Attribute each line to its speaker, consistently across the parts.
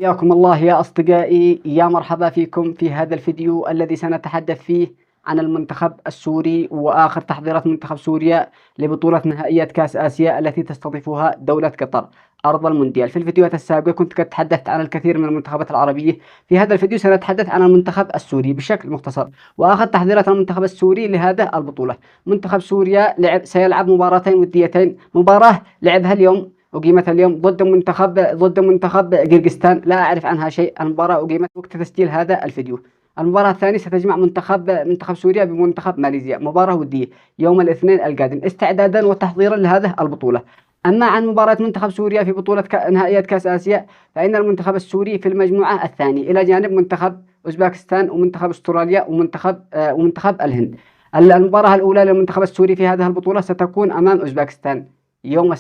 Speaker 1: حياكم الله يا أصدقائي، يا مرحبا فيكم في هذا الفيديو الذي سنتحدث فيه عن المنتخب السوري وآخر تحضيرات منتخب سوريا لبطولة نهائيات كأس آسيا التي تستضيفها دولة قطر أرض المونديال. في الفيديوهات السابقة كنت قد تحدثت عن الكثير من المنتخبات العربية. في هذا الفيديو سنتحدث عن المنتخب السوري بشكل مختصر وآخر تحضيرات المنتخب السوري لهذه البطولة. منتخب سوريا سيلعب مباراتين وديتين، مباراة لعبها اليوم أقيمت اليوم ضد منتخب قرقستان، لا أعرف عنها شيء. المباراة أقيمت وقت تسجيل هذا الفيديو. المباراة الثانية ستجمع منتخب سوريا بمنتخب ماليزيا، مباراة ودية يوم الاثنين القادم استعدادا وتحضيرا لهذه البطولة. أما عن مباراة منتخب سوريا في بطولة نهائيات كأس آسيا، فإن المنتخب السوري في المجموعة الثانية إلى جانب منتخب أوزباكستان ومنتخب أستراليا ومنتخب الهند. المباراة الأولى للمنتخب السوري في هذه البطولة ستكون أمام أوزباكستان يوم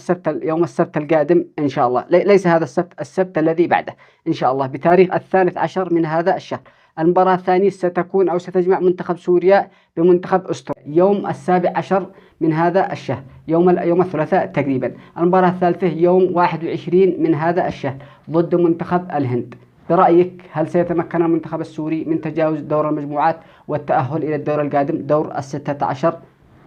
Speaker 1: السبت القادم إن شاء الله، ليس هذا السبت الذي بعده إن شاء الله، بتاريخ 13 من هذا الشهر. المباراة الثانية ستكون أو ستجمع منتخب سوريا بمنتخب أستراليا يوم 17 من هذا الشهر، يوم الثلاثاء تقريبا. المباراة الثالثة يوم 21 من هذا الشهر ضد منتخب الهند. برأيك هل سيتمكن المنتخب السوري من تجاوز دور المجموعات والتأهل إلى الدور القادم دور 16؟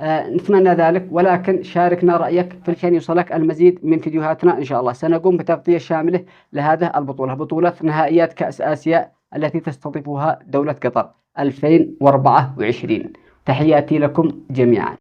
Speaker 1: نتمنى ذلك، ولكن شاركنا رأيك عشان يوصلك المزيد من فيديوهاتنا إن شاء الله. سنقوم بتغطية شاملة لهذه البطولة، بطولة نهائيات كأس آسيا التي تستضيفها دولة قطر 2024. تحياتي لكم جميعا.